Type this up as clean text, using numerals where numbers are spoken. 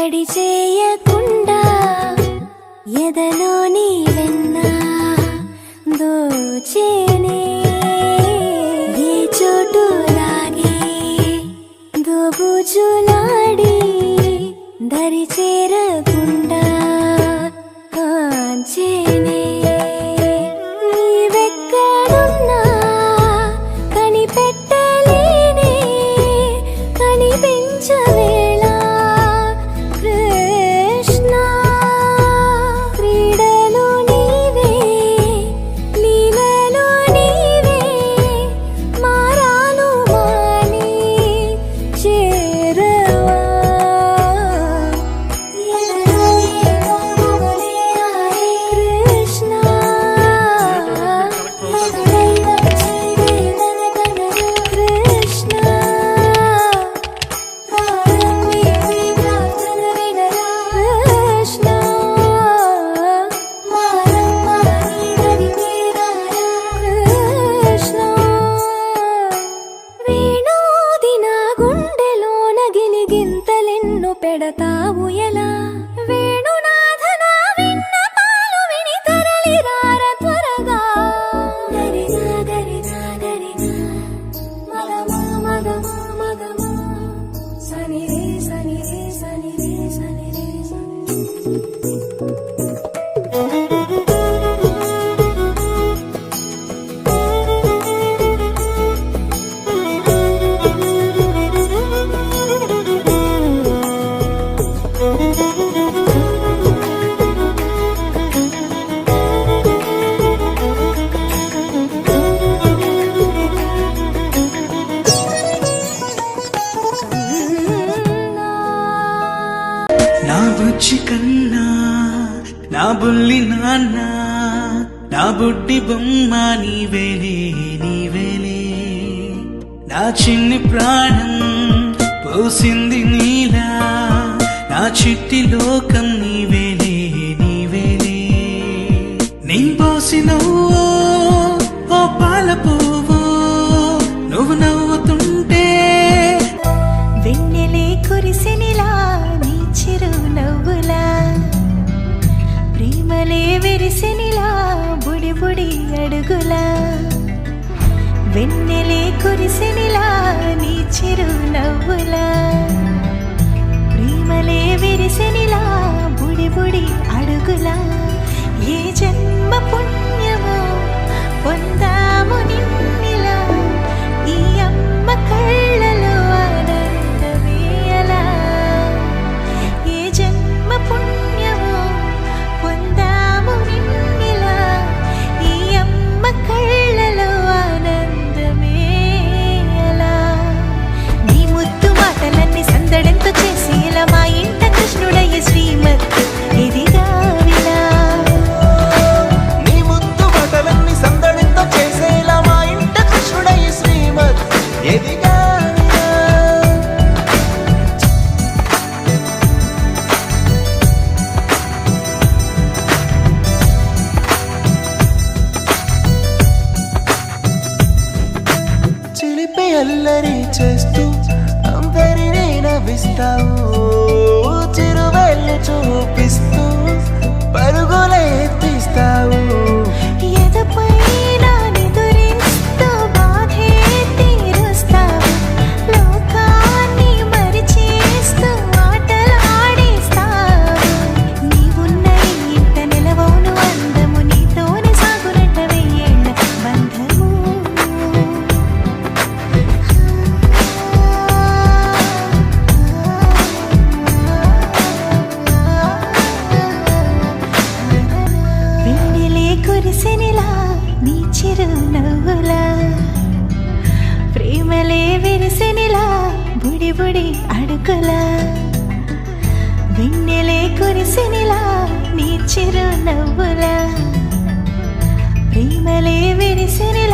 తడి చేయకుండా ఎదలోని వెన్న దోచేనే ఏ చోటు లాగే దోబుజులాడి దరి చేరకుండా కాంచేనే నీవెక్కడున్నా కనిపెట్టలేనే కనిపించవేళ కృష్ణ క్రీడలు నీవే లీలలు నీవే మారాను మాని చేరవా కృష్ణ పెడతావు ఎలా వేణునాథన విన్నపాలు విని తరలిరార త్వరగా గరిగా గరిగా గరిగా మగమా మగమా మగమా సని రే సని రే సని రే సని రే నా బుజ్జి కన్నా నా బుల్లి నాన్న నా బుడ్డి బొమ్మ నీవేలే నీవేలే నా చిన్ని ప్రాణం పోసింది నీలా నా చిట్టి లోకం నీవేలే నీవేలే నీ పోసినవో ఓ పాల పువ్వో నువ్వు నవ్వుతుంటే వెన్నెలే కురిసినిలా నీ చిరు నవ్వులా ప్రేమలే విరిసినిలా బుడి బుడి అడుగులా వెన్నెలే కురిసినిలా నీ చిరు నవ్వులా ప్రేమలే విరిసినిలా బుడి బుడి అడుగులా ఏ జన్మ పుణ్యమో పొందాము నిన్నిలా ఈ అమ్మ కళ్ళలో ఆనందమే అలా ఏ జన్మ పుణ్యమో పొందాము నిన్నిలా ఈ అమ్మ కళ్ళలో ఆనందమే అలా నీ ముద్దు మాటలన్నీ సందడంతో చేసి ఇలా మా ఇంట కృష్ణుడయ్య శ్రీమత్ ఎదిగా విలా నీ ముద్దు మాటలన్నీ సందడితో చేసేలా మా ఇంట కృష్ణుడయ్య శ్రీమత్ ఎదిగా చిలిపి అల్లరి చేస్తూ అందరినీ నవ్విస్తావు చిరువెళ్ళు చూపిస్తూ పరుగులే ఎత్తిస్తావు ఎదపై నా నిదురిస్తూ బాధే తీరుస్తావు లోకాన్ని మరిచేస్తూ ఆటలాడిస్తావు నీవున్న ఇంత నిలవవును అందము నీతోనే సాగునట్ట వెయ్యేళ్ళ బంధము వెన్నెలే కురిసినిలా నీ చిరు నవ్వులా ప్రేమలే విరిసినిలా బుడి బుడి అడుగులా వెన్నెలే కురిసినిలా నీ చిరు నవ్వులా ప్రేమలే విరిసినిలా